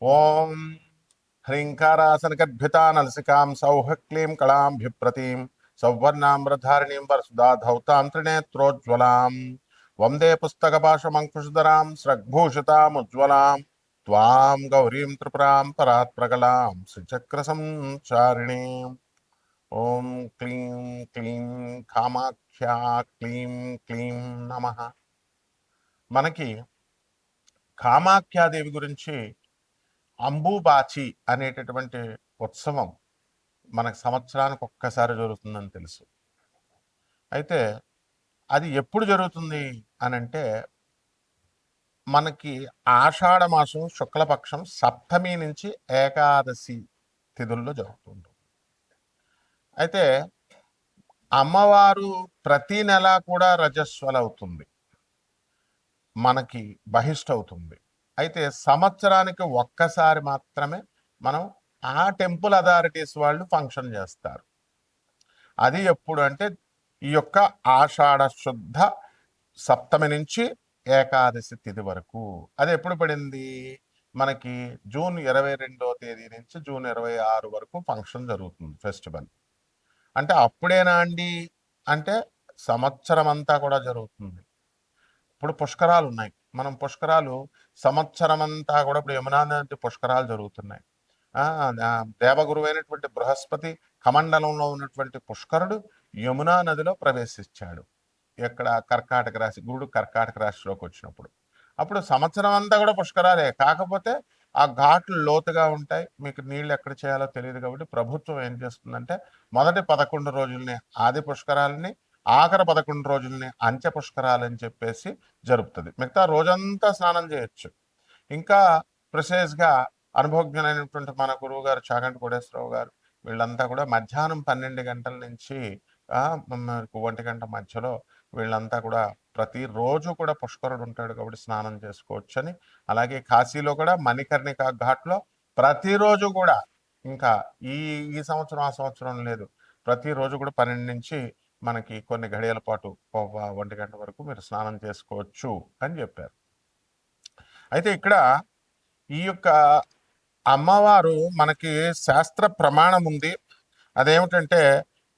ఓం హ్రీంకారాసనగద్భితానలసికాం సౌః క్లీం కళాంభిప్రతీం సౌవర్ణామ్రధారిణీం వరసుధాధౌతాం త్రినేత్రోజ్వలాం వందే పుస్తకపాశమంకుశధరాం స్రగ్భూషితాముజ్వలాం త్వాం గౌరీం త్రిపురాం పరాత్ప్రగలాం శ్రీచక్రసంచారిణీం. ఓం క్లీం క్లీం కామాఖ్యా క్లీం క్లీం నమః. మనకి కామాఖ్యాదేవి గురించి అంబుబాచి అనేటటువంటి ఉత్సవం మనకు సంవత్సరానికి ఒక్కసారి జరుగుతుందని తెలుసు. అయితే అది ఎప్పుడు జరుగుతుంది అని అంటే మనకి ఆషాఢ మాసం శుక్లపక్షం సప్తమి నుంచి ఏకాదశి తిథుల్లో జరుగుతుంది. అయితే అమ్మవారు ప్రతి నెల కూడా రజస్వలవుతుంది, మనకి బహిష్ట అవుతుంది. అయితే సంవత్సరానికి ఒక్కసారి మాత్రమే మనం ఆ టెంపుల్ అథారిటీస్ వాళ్ళు ఫంక్షన్ చేస్తారు. అది ఎప్పుడు అంటే ఈ యొక్క ఆషాఢ శుద్ధ సప్తమి నుంచి ఏకాదశి తిథి వరకు. అది ఎప్పుడు పడింది మనకి? జూన్ 22వ తేదీ నుంచి జూన్ 26 వరకు ఫంక్షన్ జరుగుతుంది, ఫెస్టివల్. అంటే అప్పుడేనా అండి అంటే సంవత్సరం అంతా కూడా జరుగుతుంది. ఇప్పుడు పుష్కరాలు ఉన్నాయి, మనం పుష్కరాలు సంవత్సరం అంతా కూడా ఇప్పుడు యమునా నది పుష్కరాలు జరుగుతున్నాయి. దేవగురువైనటువంటి బృహస్పతి కమండలంలో ఉన్నటువంటి పుష్కరుడు యమునా నదిలో ప్రవేశించాడు. ఎక్కడ? కర్కాటక రాశి, గురుడు కర్కాటక రాశిలోకి వచ్చినప్పుడు. అప్పుడు సంవత్సరం అంతా కూడా పుష్కరాలే, కాకపోతే ఆ ఘాట్లు లోతుగా ఉంటాయి, మీకు నీళ్ళు ఎక్కడ చేయాలో తెలియదు. కాబట్టి ప్రభుత్వం ఏం చేస్తుందంటే మొదటి 11 రోజుల్ని ఆది పుష్కరాలని, ఆఖరి 11 రోజుల్ని అంత్య పుష్కరాలని చెప్పేసి జరుపుతుంది. మిగతా రోజంతా స్నానం చేయొచ్చు. ఇంకా ప్రిసైజ్గా అనుభవజ్ఞులైనటువంటి మన గురువు గారు చాగంటి కోటేశ్వరరావు గారు వీళ్ళంతా కూడా మధ్యాహ్నం 12 గంటల నుంచి 1 గంట మధ్యలో వీళ్ళంతా కూడా ప్రతిరోజు కూడా పుష్కరుడు ఉంటాడు కాబట్టి స్నానం చేసుకోవచ్చు అని. అలాగే కాశీలో కూడా మణికర్ణిక ఘాట్లో ప్రతిరోజు కూడా, ఇంకా ఈ ఈ సంవత్సరం ఆ సంవత్సరం లేదు, ప్రతిరోజు కూడా 12 నుంచి మనకి కొన్ని గడియల పాటు 1 గంట వరకు మీరు స్నానం చేసుకోవచ్చు అని చెప్పారు. అయితే ఇక్కడ ఈ యొక్క అమ్మవారు మనకి శాస్త్ర ప్రమాణం ఉంది. అదేమిటంటే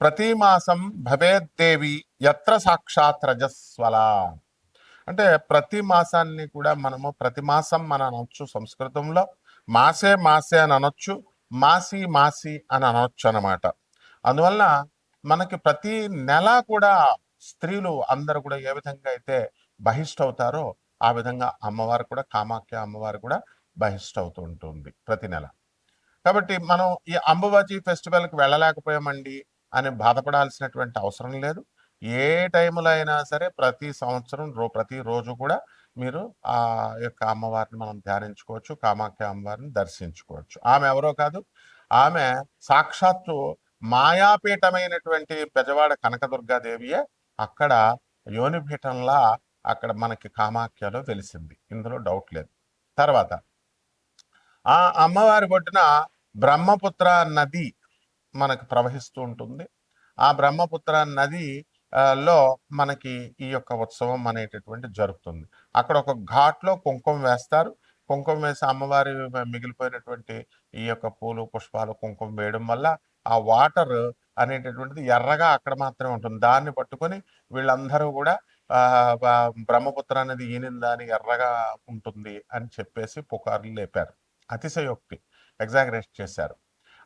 ప్రతి మాసం భవేద్దేవి యత్ర సాక్షాత్ రజస్వల. అంటే ప్రతి మాసాన్ని కూడా మనము ప్రతి మాసం మనం అనొచ్చు, సంస్కృతంలో మాసే మాసే అని అనొచ్చు, మాసి మాసి అని అనొచ్చు అనమాట. అందువలన మనకి ప్రతి నెల కూడా స్త్రీలు అందరూ కూడా ఏ విధంగా అయితే బహిష్ట అవుతారో ఆ విధంగా అమ్మవారు కూడా, కామాఖ్య అమ్మవారు కూడా బహిష్ట అవుతూ ఉంటుంది ప్రతి నెల. కాబట్టి మనం ఈ అంబుబాచి ఫెస్టివల్కి వెళ్ళలేకపోయామండి అని బాధపడాల్సినటువంటి అవసరం లేదు. ఏ టైంలో అయినా సరే ప్రతి సంవత్సరం ప్రతిరోజు కూడా మీరు ఆ యొక్క అమ్మవారిని మనం ధ్యానించుకోవచ్చు, కామాఖ్య అమ్మవారిని దర్శించుకోవచ్చు. ఆమె ఎవరో కాదు, ఆమె సాక్షాత్తు మాయాపీఠమైనటువంటి పెజవాడ కనకదుర్గాదేవియే అక్కడ యోనిపీఠంలా అక్కడ మనకి కామాఖ్యలో తెలిసింది, ఇందులో డౌట్ లేదు. తర్వాత ఆ అమ్మవారి ఒడ్డున బ్రహ్మపుత్ర నది మనకు ప్రవహిస్తూ ఉంటుంది. ఆ బ్రహ్మపుత్ర నది లో మనకి ఈ యొక్క ఉత్సవం అనేటటువంటి జరుగుతుంది. అక్కడ ఒక ఘాట్లో కుంకుమ వేస్తారు. కుంకుమ వేసి అమ్మవారి మిగిలిపోయినటువంటి ఈ యొక్క పూలు పుష్పాలు కుంకుమ వేయడం వల్ల ఆ వాటర్ అనేటటువంటిది ఎర్రగా అక్కడ మాత్రమే ఉంటుంది. దాన్ని పట్టుకొని వీళ్ళందరూ కూడా బ్రహ్మపుత్ర అనేది ఈనిందా అని ఎర్రగా ఉంటుంది అని చెప్పేసి పుకార్లు లేపారు. అతిశయోక్తి, ఎగ్జాగరేట్ చేశారు.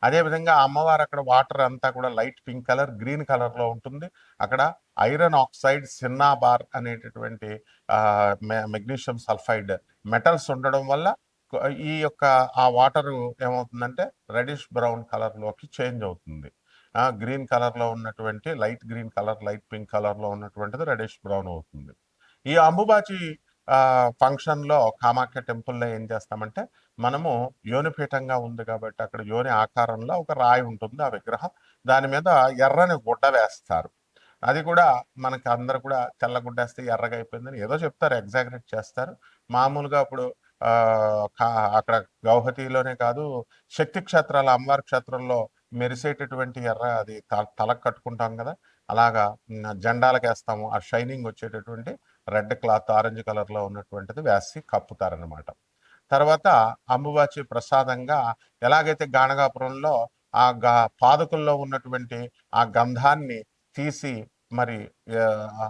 అదేవిధంగా అమ్మవారు అక్కడ వాటర్ అంతా కూడా లైట్ పింక్ కలర్, గ్రీన్ కలర్లో ఉంటుంది. అక్కడ ఐరన్ ఆక్సైడ్, సిన్నాబార్ అనేటటువంటి మెగ్నీషియం సల్ఫైడ్ మెటల్స్ ఉండడం వల్ల ఈ యొక్క ఆ వాటర్ ఏమవుతుందంటే రెడిష్ బ్రౌన్ కలర్లోకి చేంజ్ అవుతుంది. గ్రీన్ కలర్లో ఉన్నటువంటి light green colour, light pink కలర్లో ఉన్నటువంటిది రెడిష్ బ్రౌన్ అవుతుంది. ఈ అంబుబాచి ఫంక్షన్లో కామాఖ్య టెంపుల్లో ఏం చేస్తామంటే మనము యోనిపీఠంగా ఉంది కాబట్టి అక్కడ యోని ఆకారంలో ఒక రాయి ఉంటుంది, ఆ విగ్రహం. దాని మీద ఎర్రని గుడ్డ వేస్తారు. అది కూడా మనకి అందరు కూడా తెల్లగుడ్డేస్తే ఎర్రగా అయిపోయిందని ఏదో చెప్తారు, ఎగ్జాగరేట్ చేస్తారు. మామూలుగా అప్పుడు అక్కడ గౌహతిలోనే కాదు, శక్తి క్షేత్రాల అమ్మవారి క్షేత్రంలో మెరిసేటటువంటి ఎర్ర అది తలకు కట్టుకుంటాం కదా, అలాగా జెండాలకు వేస్తాము. ఆ షైనింగ్ వచ్చేటటువంటి రెడ్ క్లాత్ ఆరెంజ్ కలర్లో ఉన్నటువంటిది వేసి కప్పుతారనమాట. తర్వాత అంబుబాచి ప్రసాదంగా ఎలాగైతే గాణగాపురంలో ఆ పాదుకల్లో ఉన్నటువంటి ఆ గంధాన్ని తీసి మరి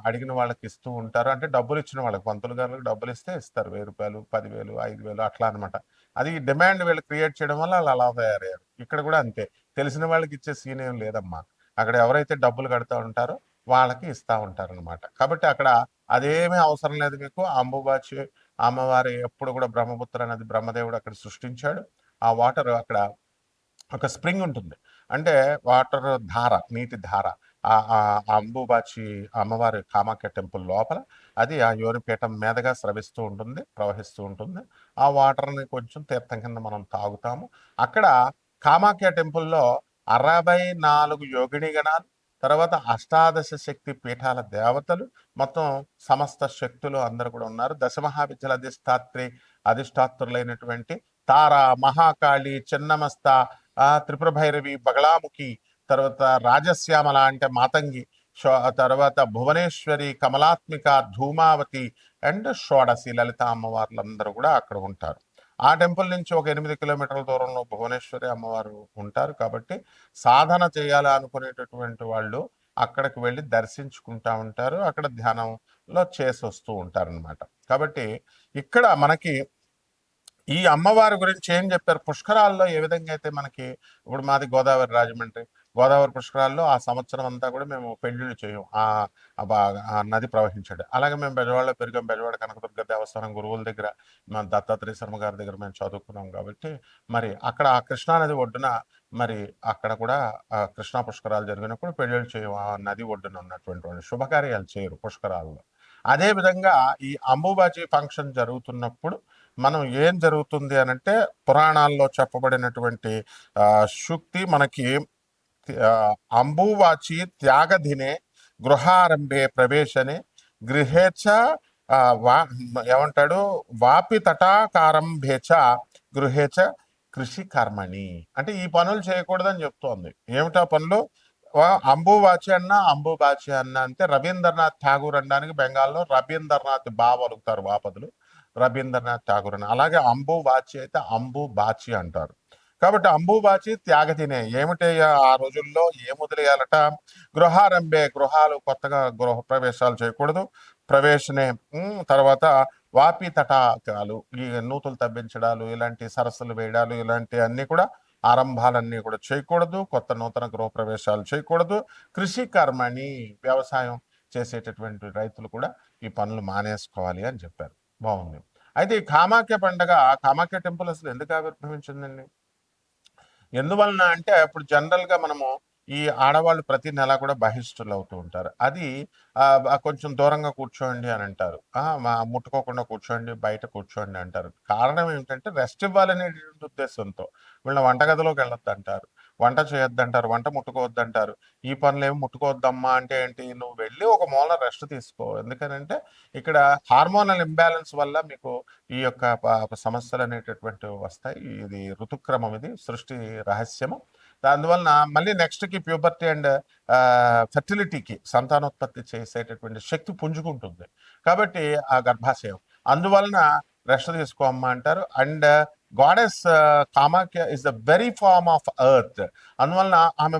అడిగిన వాళ్ళకి ఇస్తూ ఉంటారు. అంటే డబ్బులు ఇచ్చిన వాళ్ళకి, పంతులు గారులకు డబ్బులు ఇస్తే ఇస్తారు, 1000 రూపాయలు, 10,000, 5,000 అట్లా అనమాట. అది డిమాండ్ వీళ్ళు క్రియేట్ చేయడం వల్ల వాళ్ళు అలా తయారయ్యారు. ఇక్కడ కూడా అంతే, తెలిసిన వాళ్ళకి ఇచ్చే సీన్ ఏం లేదమ్మా. అక్కడ ఎవరైతే డబ్బులు కడుతూ ఉంటారో వాళ్ళకి ఇస్తూ ఉంటారనమాట. కాబట్టి అక్కడ అదేమీ అవసరం లేదు మీకు. అంబుబాచి అమ్మవారి ఎప్పుడు కూడా బ్రహ్మపుత్ర నది బ్రహ్మదేవుడు అక్కడ సృష్టించాడు. ఆ వాటర్ అక్కడ ఒక స్ప్రింగ్ ఉంటుంది, అంటే వాటర్ ధార, నీటి ధార ఆ అంబుబాచి అమ్మవారి కామాఖ్య టెంపుల్ లోపల అది ఆ యోనిపీఠం మీదగా స్రవిస్తూ ఉంటుంది, ప్రవహిస్తూ ఉంటుంది. ఆ వాటర్ని కొంచెం తీర్థం కింద మనం తాగుతాము. అక్కడ కామాఖ్య టెంపుల్లో 64 యోగిని గణాలు, తర్వాత అష్టాదశ శక్తి పీఠాల దేవతలు, మొత్తం సమస్త శక్తులు అందరూ కూడా ఉన్నారు. దశమహావిద్యల అధిష్టాత్రులైనటువంటి తార, మహాకాళి, చిన్నమస్త, త్రిపుర భైరవి, బగళాముఖి, తర్వాత రాజశ్యామల అంటే మాతంగి, తర్వాత భువనేశ్వరి, కమలాత్మిక, ధూమావతి అండ్ షోడసి లలిత అమ్మవార్లందరూ కూడా అక్కడ ఉంటారు. ఆ టెంపుల్ నుంచి ఒక 8 కిలోమీటర్ల దూరంలో భువనేశ్వరి అమ్మవారు ఉంటారు. కాబట్టి సాధన చేయాలి అనుకునేటటువంటి వాళ్ళు అక్కడికి వెళ్ళి దర్శించుకుంటా ఉంటారు, అక్కడ ధ్యానంలో చేసి వస్తూ ఉంటారనమాట. కాబట్టి ఇక్కడ మనకి ఈ అమ్మవారి గురించి ఏం చెప్పారు, పుష్కరాల్లో ఏ విధంగా అయితే మనకి, ఇప్పుడు మాది గోదావరి రాజమండ్రి, గోదావరి పుష్కరాల్లో ఆ సంవత్సరం అంతా కూడా మేము పెళ్లిళ్ళు చేయం, ఆ నది ప్రవహించాడు. అలాగే మేము బెజవాడలో పెరిగాం, బెజవాడ కనకదుర్గ దేవస్థానం గురువుల దగ్గర, మా దత్తాత్రేయ శర్మ గారి దగ్గర మేము చదువుకున్నాం. కాబట్టి మరి అక్కడ ఆ కృష్ణానది ఒడ్డున మరి అక్కడ కూడా కృష్ణా పుష్కరాలు జరిగినప్పుడు పెళ్లిళ్ళు చేయం, ఆ నది ఒడ్డున ఉన్నటువంటి శుభకార్యాలు చేయరు పుష్కరాల్లో. అదే విధంగా ఈ అంబుబాచి ఫంక్షన్ జరుగుతున్నప్పుడు మనం ఏం జరుగుతుంది అనంటే, పురాణాల్లో చెప్పబడినటువంటి శుక్తి మనకి అంబువాచి త్యాగధినే గృహారంభే ప్రవేశనే గృహేచ ఏమంటాడు, వాపి తటాకారంభేచ గృహేచ కృషి కర్మణి, అంటే ఈ పనులు చేయకూడదని చెప్తోంది. ఏమిటా పనులు? అంబువాచి అన్న అంబుబాచి అన్న అంటే రవీంద్రనాథ్ ఠాగూర్ అనడానికి బెంగాల్లో రవీంద్రనాథ్ బావ అలుగుతారు బాపదులు, రవీంద్రనాథ్ ఠాగూర్ అని. అలాగే అంబుబాచి అయితే అంబుబాచి అంటారు. కాబట్టి అంబుబాచి త్యాగతినే ఏమిటి, ఆ రోజుల్లో ఏం వదిలేయాలట, గృహారంభే, గృహాలు కొత్తగా గృహ ప్రవేశాలు చేయకూడదు, ప్రవేశనే, తర్వాత వాపి తటాకాలు, ఈ నూతులు తవ్వించడాలు, ఇలాంటి సరస్సులు వేయడాలు, ఇలాంటి అన్ని కూడా ఆరంభాలన్నీ కూడా చేయకూడదు, కొత్త నూతన గృహప్రవేశాలు చేయకూడదు. కృషి కర్మని, వ్యవసాయం చేసేటటువంటి రైతులు కూడా ఈ పనులు మానేసుకోవాలి అని చెప్పారు. బాగుంది. అయితే ఈ కామాఖ్య పండగ, కామాఖ్య టెంపుల్ అసలు ఎందుకు ఆవిర్భవించిందండి? ఎందువలన అంటే, ఇప్పుడు జనరల్గా మనము ఈ ఆడవాళ్ళు ప్రతి నెల కూడా బహిష్టులు అవుతూ ఉంటారు. అది కొంచెం దూరంగా కూర్చోండి అని అంటారు, ముట్టుకోకుండా కూర్చోండి, బయట కూర్చోండి అంటారు. కారణం ఏమిటంటే రెస్ట్ ఇవ్వాలనేటువంటి ఉద్దేశంతో. వీళ్ళ వంటగదిలోకి వెళ్ళొద్దు అంటారు, వంట చేయొద్దంటారు, వంట ముట్టుకోవద్దంటారు. ఈ పనులు ఏమి ముట్టుకోవద్దమ్మా అంటే ఏంటి, నువ్వు వెళ్ళి ఒక మూల రెస్ట్ తీసుకో. ఎందుకనంటే ఇక్కడ హార్మోనల్ ఇంబ్యాలెన్స్ వల్ల మీకు ఈ యొక్క సమస్యలు అనేటటువంటివి వస్తాయి. ఇది ఋతుక్రమం, ఇది సృష్టి రహస్యము. అందువలన మళ్ళీ నెక్స్ట్కి ప్యూబర్టీ అండ్ ఫెర్టిలిటీకి, సంతానోత్పత్తి చేసేటటువంటి శక్తి పుంజుకుంటుంది. కాబట్టి ఆ గర్భాశయం, అందువలన రెస్ట్ తీసుకోమ్మా అంటారు. And goddess Kamakhya is the very form of earth. అందువలన ఆమె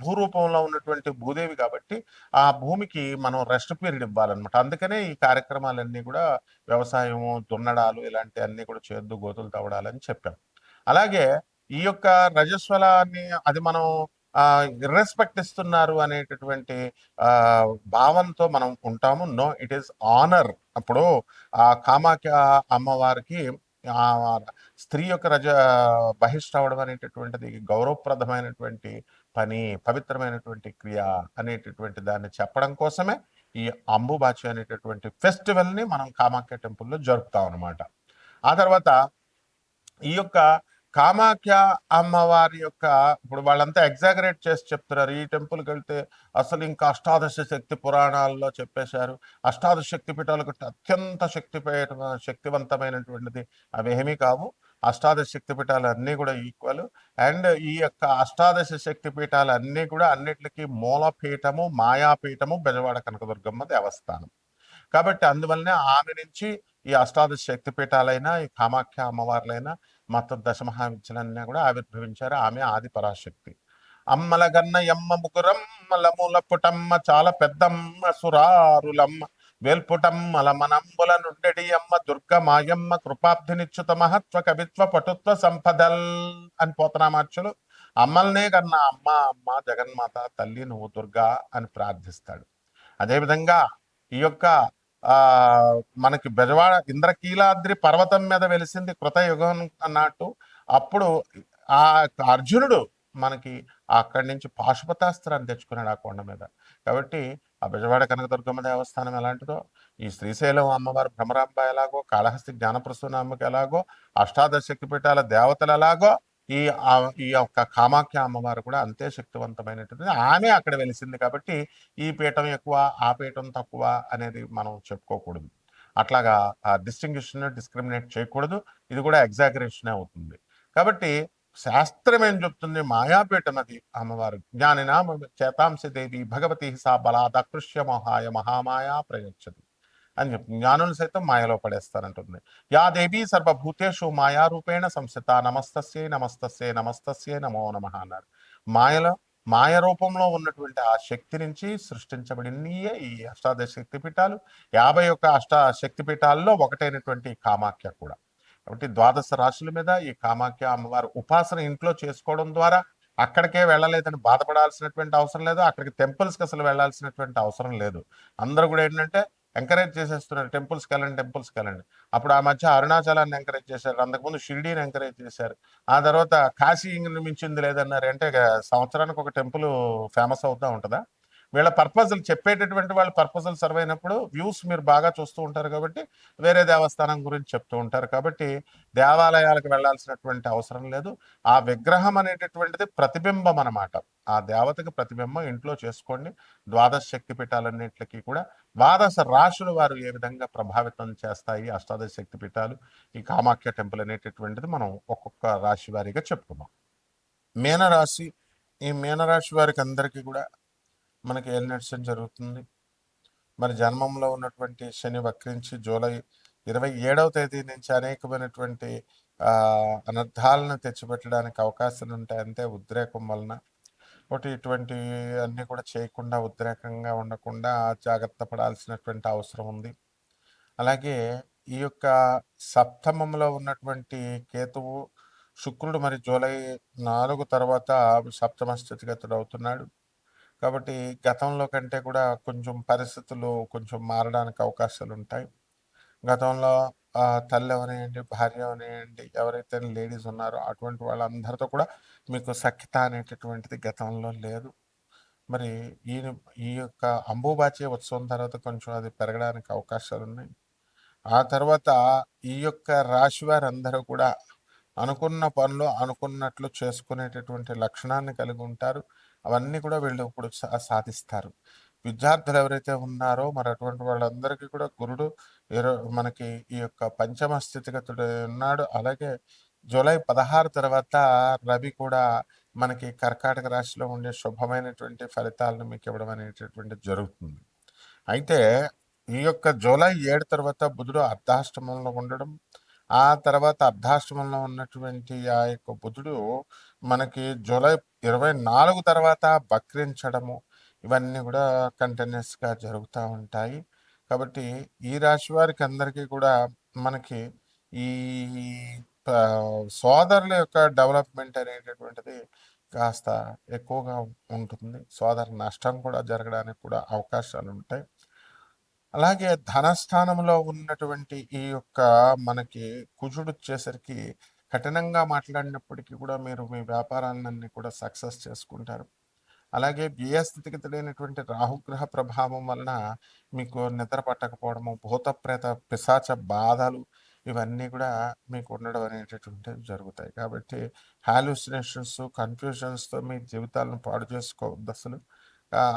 భూరూపంలో ఉన్నటువంటి భూదేవి కాబట్టి ఆ భూమికి మనం రెస్ట్ పీరియడ్ ఇవ్వాలన్నమాట. అందుకనే ఈ కార్యక్రమాలన్నీ కూడా వ్యవసాయము, దున్నడాలు, ఇలాంటి అన్ని కూడా చేద్దు, గోతులు తవ్వడాలని చెప్పాం. అలాగే ఈ యొక్క రజస్వలాన్ని అది మనం ఇర్రెస్పెక్ట్ ఇస్తున్నారు అనేటటువంటి భావంతో మనం ఉంటాము. No, it is honour. అప్పుడు ఆ కామాఖ్య అమ్మవారికి ఆ స్త్రీ యొక్క బహిష్ట అవడం అనేటటువంటిది గౌరవప్రదమైనటువంటి పని, పవిత్రమైనటువంటి క్రియ అనేటటువంటి దాన్ని చెప్పడం కోసమే ఈ అంబుబాచి అనేటటువంటి ఫెస్టివల్ని మనం కామాఖ్య టెంపుల్లో జరుపుతాం అనమాట. ఆ తర్వాత ఈ యొక్క కామాఖ్య అమ్మవారి యొక్క, ఇప్పుడు వాళ్ళంతా ఎగ్జాగరేట్ చేసి చెప్తున్నారు, ఈ టెంపుల్కి వెళ్తే అసలు ఇంకా అష్టాదశ శక్తి పురాణాల్లో చెప్పేశారు, అష్టాదశ శక్తి పీఠాలకు అత్యంత శక్తివంతమైనటువంటిది అవేమీ కావు. అష్టాదశ శక్తి పీఠాలు అన్నీ కూడా ఈక్వల్. అండ్ ఈ యొక్క అష్టాదశ శక్తి పీఠాలు అన్నీ కూడా అన్నిటికీ మూలపీఠము, మాయాపీఠము బెజవాడ కనకదుర్గమ్మ దేవస్థానం. కాబట్టి అందువల్లనే ఆమె నుంచి ఈ అష్టాదశ శక్తిపీఠాలైనా ఈ కామాఖ్య అమ్మవార్లైనా మొత్తం దశమహావిద్యలన్నీ కూడా ఆవిర్భవించారు. ఆమె ఆది పరాశక్తి. అమ్మల గన్న ఎమ్మ ముగురమ్మల మూల పుటమ్మ చాలా పెద్దమ్మ సురారులమ్మ వేల్పుటమ్మల మనంబుల నుండెడి అమ్మ దుర్గ మాయమ్మ కృపాబ్ధినిచ్యుత మహత్వ కవిత్వ పటుత్వ సంపదల్ అని పోతనామార్చులు అమ్మల్నే కన్నా అమ్మ అమ్మ జగన్మాత తల్లి నువ్వు దుర్గా అని ప్రార్థిస్తాడు. అదేవిధంగా ఈ యొక్క ఆ మనకి బెజవాడ ఇంద్రకీలాద్రి పర్వతం మీద వెలిసింది కృతయుగం అన్నట్టు. అప్పుడు ఆ అర్జునుడు మనకి అక్కడి నుంచి పాశుపతాస్త్రాన్ని తెచ్చుకున్నాడు ఆ కొండ మీద. కాబట్టి ఆ బెజవాడ కనకదుర్గమ్మ దేవస్థానం ఎలాంటిదో, ఈ శ్రీశైలం అమ్మవారు భ్రమరాంబ ఎలాగో, కాళహస్తి జ్ఞానప్రసూనామ్మకి ఎలాగో, అష్టాదశ శక్తిపీఠాల దేవతలు ఎలాగో, ఈ ఈ యొక్క కామాఖ్య అమ్మవారు కూడా అంతే శక్తివంతమైనటువంటిది. ఆమె అక్కడ వెలిసింది కాబట్టి ఈ పీఠం ఎక్కువ ఆ పీఠం తక్కువ అనేది మనం చెప్పుకోకూడదు. అట్లాగా డిస్టింగ్విషన్ డిస్క్రిమినేట్ చేయకూడదు. ఇది కూడా ఎగ్జాగరేషన్ అవుతుంది. కాబట్టి శాస్త్రం ఏం చెప్తుంది, మాయాపీఠ నది అమ్మవారు జ్ఞానినామ చేతాంశ దేవి భగవతి సా బలాదకృష్య మహాయ మహామాయా ప్రయచ్చది అని చెప్తుంది. జ్ఞానులు సైతం మాయలో పడేస్తానంటుంది. యా దేవి సర్వభూతేషు మాయారూపేణ సంస్థిత నమస్తస్యై నమస్తస్యై నమస్తస్యై నమో నమః అన్నారు. మాయలో మాయ రూపంలో ఉన్నటువంటి ఆ శక్తి నుంచి సృష్టించబడినయే ఈ అష్టాదశ శక్తిపీఠాలు. 51 శక్తిపీఠాల్లో ఒకటైనటువంటి కామాఖ్య కూడా. కాబట్టి ద్వాదశ రాశుల మీద ఈ కామాఖ్య అమ్మవారు ఉపాసన ఇంట్లో చేసుకోవడం ద్వారా అక్కడికే వెళ్ళలేదని బాధపడాల్సినటువంటి అవసరం లేదు. అక్కడికి టెంపుల్స్కి అసలు వెళ్ళాల్సినటువంటి అవసరం లేదు. అందరూ కూడా ఏంటంటే ఎంకరేజ్ చేసేస్తున్నారు, టెంపుల్స్కి వెళ్ళండి టెంపుల్స్కి వెళ్ళండి. అప్పుడు ఆ మధ్య అరుణాచలాన్ని ఎంకరేజ్ చేశారు, అంతకుముందు షిరిడీని ఎంకరేజ్ చేశారు, ఆ తర్వాత కాశీ మించింది లేదన్నారు. అంటే సంవత్సరానికి ఒక టెంపుల్ ఫేమస్ అవుతూ ఉంటుందా? వీళ్ళ పర్పజల్ చెప్పేటటువంటి వాళ్ళ పర్పజల్ సర్వ్ అయినప్పుడు వ్యూస్ మీరు బాగా చూస్తూ ఉంటారు కాబట్టి వేరే దేవస్థానం గురించి చెప్తూ ఉంటారు. కాబట్టి దేవాలయాలకు వెళ్ళాల్సినటువంటి అవసరం లేదు. ఆ విగ్రహం అనేటటువంటిది ప్రతిబింబం అన్నమాట. ఆ దేవతకి ప్రతిబింబం ఇంట్లో చేసుకోండి. ద్వాదశ శక్తి పీఠాలన్నింటికి కూడా ద్వాదశ రాశులు వారు ఏ విధంగా ప్రభావితం చేస్తాయి అష్టాదశ శక్తి పీఠాలు, ఈ కామాఖ్య టెంపుల్ అనేటటువంటిది మనం ఒక్కొక్క రాశి వారీగా చెప్పుకున్నాం. మీనరాశి, ఈ మీనరాశి వారికి అందరికీ కూడా మనకి ఏలినట్సం జరుగుతుంది. మరి జన్మంలో ఉన్నటువంటి శని వక్రించి జూలై 27వ తేదీ నుంచి అనేకమైనటువంటి అనర్థాలను తెచ్చిపెట్టడానికి అవకాశాలు ఉంటాయి. అంతే ఉద్రేకం వలన ఒకటి ఇటువంటి అన్నీ కూడా చేయకుండా ఉద్రేకంగా ఉండకుండా జాగ్రత్త పడాల్సినటువంటి అవసరం ఉంది. అలాగే ఈ యొక్క సప్తమంలో ఉన్నటువంటి కేతువు శుక్రుడు మరి జూలై 4 తర్వాత సప్తమ స్థితిగతుడు అవుతున్నాడు. కాబట్టి గతంలో కంటే కూడా కొంచెం పరిస్థితులు కొంచెం మారడానికి అవకాశాలు ఉంటాయి. గతంలో తల్లి అవనివ్వండి, భార్య అవనివ్వండి, ఎవరైతే లేడీస్ ఉన్నారో అటువంటి వాళ్ళందరితో కూడా మీకు సఖ్యత అనేటటువంటిది గతంలో లేదు. మరి ఈ యొక్క అంబుబాచి ఉత్సవం తర్వాత కొంచెం అది పెరగడానికి అవకాశాలు ఉన్నాయి. ఆ తర్వాత ఈ యొక్క రాశి వారందరూ కూడా అనుకున్న పనులు అనుకున్నట్లు చేసుకునేటటువంటి లక్షణాన్ని కలిగి ఉంటారు. అవన్నీ కూడా వీళ్ళు ఇప్పుడు సాధిస్తారు. విద్యార్థులు ఎవరైతే ఉన్నారో మరి అటువంటి వాళ్ళందరికీ కూడా గురుడు మనకి ఈ యొక్క పంచమ స్థితిగతుడు ఉన్నాడు. అలాగే జూలై 16 తర్వాత రవి కూడా మనకి కర్కాటక రాశిలో ఉండే శుభమైనటువంటి ఫలితాలను మీకు ఇవ్వడం అనేటటువంటిది జరుగుతుంది. అయితే ఈ యొక్క జూలై 7 తర్వాత బుధుడు అర్ధాష్టమంలో ఉండడం, ఆ తర్వాత అర్ధాష్టమంలో ఉన్నటువంటి ఆ యొక్క బుధుడు మనకి జూలై 24 తర్వాత వక్రించడము, ఇవన్నీ కూడా కంటిన్యూస్గా జరుగుతూ ఉంటాయి. కాబట్టి ఈ రాశి వారికి అందరికీ కూడా మనకి ఈ సోదరుల యొక్క డెవలప్మెంట్ అనేటటువంటిది కాస్త ఎక్కువగా ఉంటుంది. సోదర నష్టం కూడా జరగడానికి కూడా అవకాశాలు ఉంటాయి. అలాగే ధనస్థానంలో ఉన్నటువంటి ఈ యొక్క మనకి కుజుడు వచ్చేసరికి కఠినంగా మాట్లాడినప్పటికీ కూడా మీరు మీ వ్యాపారాలన్నీ కూడా సక్సెస్ చేసుకుంటారు. అలాగే వ్యయస్థితిగతులైనటువంటి రాహుగ్రహ ప్రభావం వలన మీకు నిద్ర పట్టకపోవడము, భూతప్రేత పిశాచ బాధలు ఇవన్నీ కూడా మీకు ఉండడం అనేటటువంటివి జరుగుతాయి. కాబట్టి హాలుసినేషన్స్, కన్ఫ్యూజన్స్తో మీ జీవితాలను పాడు చేసుకోవద్దు అసలు.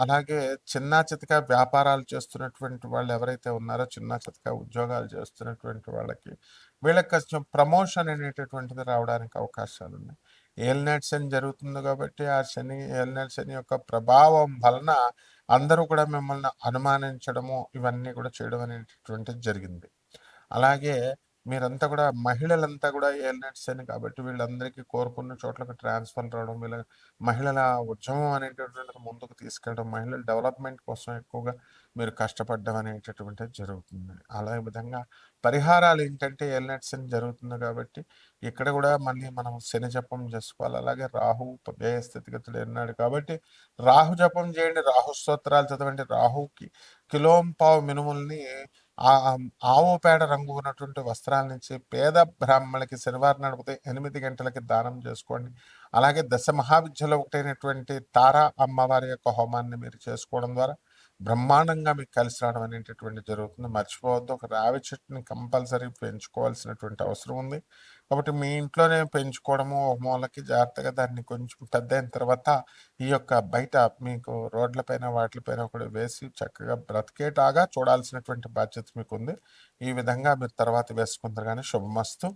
అలాగే చిన్నా చితకా వ్యాపారాలు చేస్తున్నటువంటి వాళ్ళు ఎవరైతే ఉన్నారో, చిన్నా చితకా ఉద్యోగాలు చేస్తున్నటువంటి వాళ్ళకి వీళ్ళకి కొంచెం ప్రమోషన్ అనేటటువంటిది రావడానికి అవకాశాలు ఉన్నాయి. ఏలినాటి శని జరుగుతుంది కాబట్టి ఆ శని ఏలినాటి శని యొక్క ప్రభావం వలన అందరూ కూడా మిమ్మల్ని అనుమానించడము ఇవన్నీ కూడా చేయడం అనేటటువంటిది జరిగింది. అలాగే మీరంతా కూడా మహిళలంతా కూడా ఏలినట్స్ అని కాబట్టి వీళ్ళందరికీ కోరుకున్న చోట్లకు ట్రాన్స్ఫర్ రావడం, వీళ్ళ మహిళల ఉద్యమం అనేటటువంటిది ముందుకు తీసుకెళ్ళడం, మహిళల డెవలప్మెంట్ కోసం ఎక్కువగా మీరు కష్టపడడం అనేటటువంటిది జరుగుతుంది. అలా విధంగా పరిహారాలు ఏంటంటే ఏలినట్స్ అని జరుగుతుంది కాబట్టి ఇక్కడ కూడా మళ్ళీ మనం శని జపం చేసుకోవాలి. అలాగే రాహు వ్యయ స్థితిగతులు ఉన్నాడు కాబట్టి రాహు జపం చేయండి, రాహు స్తోత్రాలు చదవండి. రాహుకి కిలోంపావు మినుముల్ని ఆవు పేడ రంగు ఉన్నటువంటి వస్త్రాల నుంచి పేద బ్రాహ్మణులకి శనివారం నడిపితే 8 గంటలకి దానం చేసుకోండి. అలాగే దశ మహావిద్యలో ఒకటైనటువంటి తారా అమ్మవారి యొక్క హోమాన్ని మీరు చేసుకోవడం ద్వారా బ్రహ్మాండంగా మీకు కలిసి రావడం అనేటటువంటి జరుగుతుంది. మర్చిపోవద్దు, ఒక రావి చెట్టుని కంపల్సరీ పెంచుకోవాల్సినటువంటి అవసరం ఉంది. కాబట్టి మీ ఇంట్లోనే పెంచుకోవడము, ఒక మూలకి జాగ్రత్తగా దాన్ని కొంచెం పెద్ద అయిన తర్వాత ఈ యొక్క బయట మీకు రోడ్లపైన వాటిపైన కూడా వేసి చక్కగా బ్రతికేటాగా చూడాల్సినటువంటి బాధ్యత మీకుంది. ఈ విధంగా మీరు తర్వాత వేసుకుంటారు కానీ శుభమస్తు.